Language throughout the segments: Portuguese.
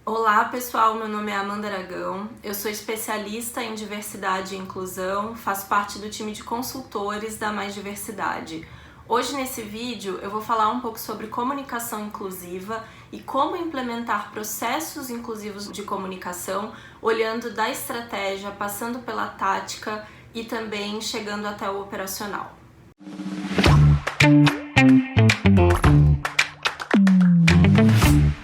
Olá pessoal, meu nome é Amanda Aragão, eu sou especialista em diversidade e inclusão, faço parte do time de consultores da Mais Diversidade. Hoje nesse vídeo eu vou falar um pouco sobre comunicação inclusiva e como implementar processos inclusivos de comunicação, olhando da estratégia, passando pela tática e também chegando até o operacional.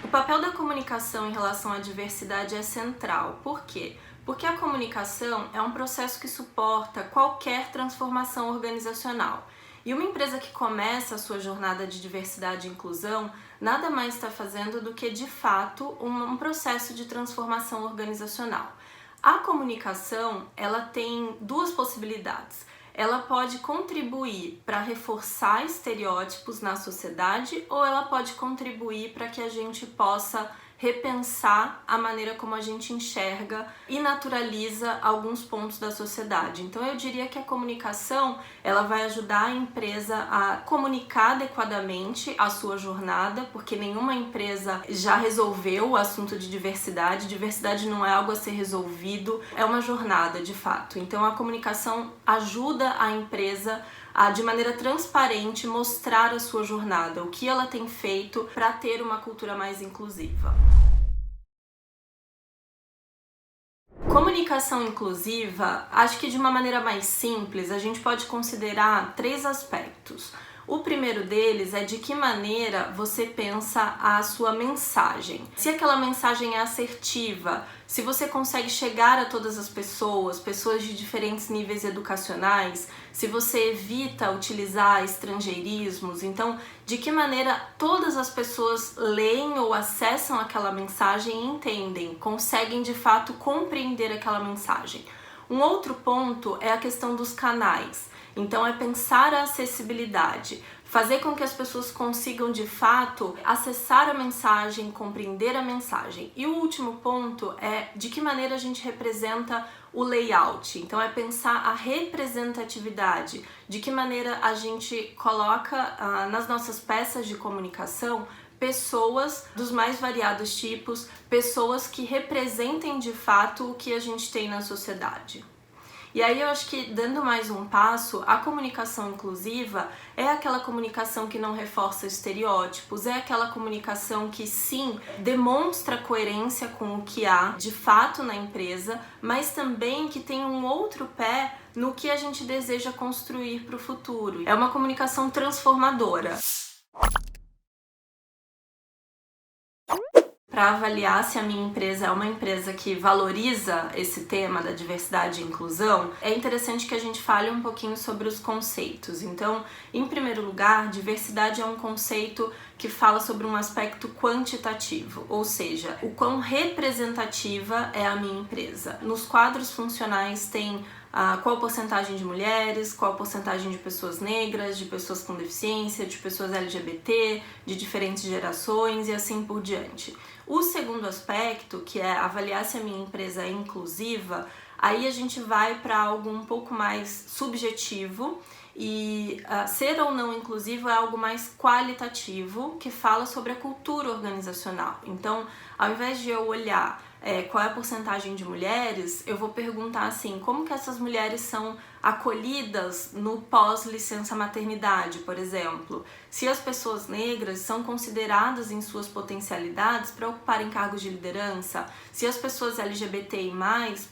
O papel da comunicação em relação à diversidade é central. Por quê? Porque a comunicação é um processo que suporta qualquer transformação organizacional. E uma empresa que começa a sua jornada de diversidade e inclusão nada mais está fazendo do que, de fato, um processo de transformação organizacional. A comunicação, ela tem duas possibilidades. Ela pode contribuir para reforçar estereótipos na sociedade ou ela pode contribuir para que a gente possa repensar a maneira como a gente enxerga e naturaliza alguns pontos da sociedade. Então eu diria que a comunicação, ela vai ajudar a empresa a comunicar adequadamente a sua jornada, porque nenhuma empresa já resolveu o assunto de diversidade. Diversidade não é algo a ser resolvido, é uma jornada de fato. Então a comunicação ajuda a empresa a, de maneira transparente, mostrar a sua jornada, o que ela tem feito para ter uma cultura mais inclusiva. Comunicação inclusiva, acho que de uma maneira mais simples, a gente pode considerar três aspectos. O primeiro deles é de que maneira você pensa a sua mensagem. Se aquela mensagem é assertiva, se você consegue chegar a todas as pessoas de diferentes níveis educacionais, se você evita utilizar estrangeirismos, então de que maneira todas as pessoas leem ou acessam aquela mensagem e entendem, conseguem de fato compreender aquela mensagem. Um outro ponto é a questão dos canais. Então é pensar a acessibilidade, fazer com que as pessoas consigam de fato acessar a mensagem, compreender a mensagem. E o último ponto é de que maneira a gente representa o layout. Então é pensar a representatividade, de que maneira a gente coloca nas nossas peças de comunicação pessoas dos mais variados tipos, pessoas que representem de fato o que a gente tem na sociedade. E aí eu acho que, dando mais um passo, a comunicação inclusiva é aquela comunicação que não reforça estereótipos, é aquela comunicação que sim, demonstra coerência com o que há de fato na empresa, mas também que tem um outro pé no que a gente deseja construir para o futuro. É uma comunicação transformadora. Para avaliar se a minha empresa é uma empresa que valoriza esse tema da diversidade e inclusão, é interessante que a gente fale um pouquinho sobre os conceitos. Então, em primeiro lugar, diversidade é um conceito que fala sobre um aspecto quantitativo, ou seja, o quão representativa é a minha empresa. Nos quadros funcionais tem qual porcentagem de mulheres, qual porcentagem de pessoas negras, de pessoas com deficiência, de pessoas LGBT, de diferentes gerações e assim por diante. O segundo aspecto, que é avaliar se a minha empresa é inclusiva, aí a gente vai para algo um pouco mais subjetivo e ser ou não inclusivo é algo mais qualitativo, que fala sobre a cultura organizacional. Então, ao invés de eu olhar qual é a porcentagem de mulheres, eu vou perguntar assim, como que essas mulheres são acolhidas no pós-licença maternidade, por exemplo. Se as pessoas negras são consideradas em suas potencialidades para ocuparem cargos de liderança, se as pessoas LGBTI+,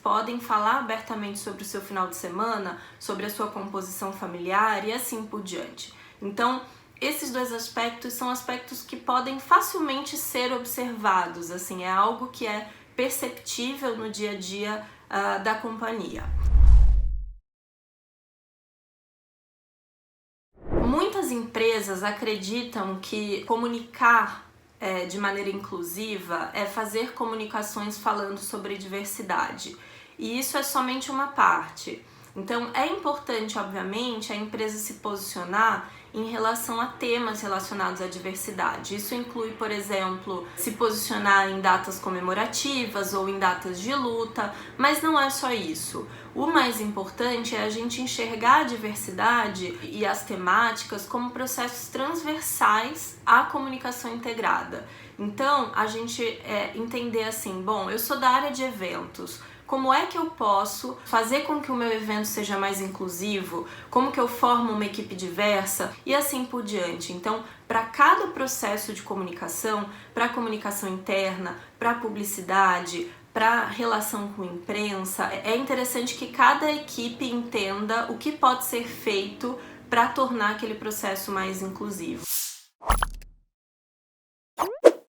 podem falar abertamente sobre o seu final de semana, sobre a sua composição familiar e assim por diante. Então, esses dois aspectos são aspectos que podem facilmente ser observados, assim, é algo que é perceptível no dia a dia da companhia. Muitas empresas acreditam que comunicar de maneira inclusiva é fazer comunicações falando sobre diversidade, e isso é somente uma parte. Então é importante, obviamente, a empresa se posicionar em relação a temas relacionados à diversidade. Isso inclui, por exemplo, se posicionar em datas comemorativas ou em datas de luta, mas não é só isso. O mais importante é a gente enxergar a diversidade e as temáticas como processos transversais à comunicação integrada. Então, a gente entender assim, bom, eu sou da área de eventos, como é que eu posso fazer com que o meu evento seja mais inclusivo? Como que eu formo uma equipe diversa? E assim por diante. Então, para cada processo de comunicação, para a comunicação interna, para a publicidade, para a relação com a imprensa, é interessante que cada equipe entenda o que pode ser feito para tornar aquele processo mais inclusivo.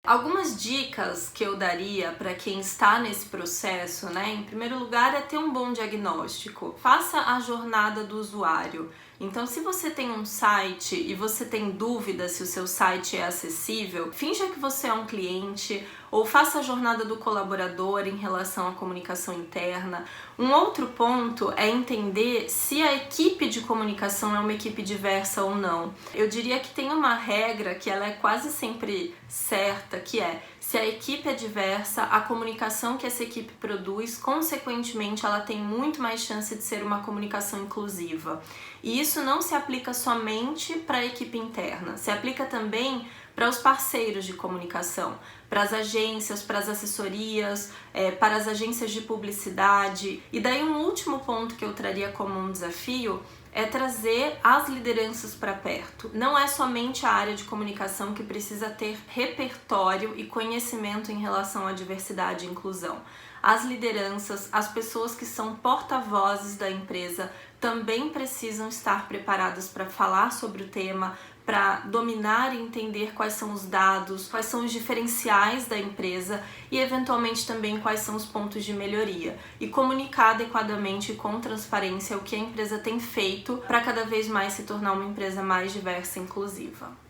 Algumas dicas que eu daria para quem está nesse processo, né? Em primeiro lugar, é ter um bom diagnóstico. Faça a jornada do usuário. Então, se você tem um site e você tem dúvida se o seu site é acessível, finja que você é um cliente ou faça a jornada do colaborador em relação à comunicação interna. Um outro ponto é entender se a equipe de comunicação é uma equipe diversa ou não. Eu diria que tem uma regra que ela é quase sempre certa, que é: se a equipe é diversa, a comunicação que essa equipe produz, consequentemente, ela tem muito mais chance de ser uma comunicação inclusiva. E isso não se aplica somente para a equipe interna, se aplica também para os parceiros de comunicação, para as agências, para as assessorias, para as agências de publicidade. E daí um último ponto que eu traria como um desafio é trazer as lideranças para perto. Não é somente a área de comunicação que precisa ter repertório e conhecimento em relação à diversidade e inclusão. As lideranças, as pessoas que são porta-vozes da empresa também precisam estar preparadas para falar sobre o tema, para dominar e entender quais são os dados, quais são os diferenciais da empresa e eventualmente também quais são os pontos de melhoria, e comunicar adequadamente e com transparência o que a empresa tem feito para cada vez mais se tornar uma empresa mais diversa e inclusiva.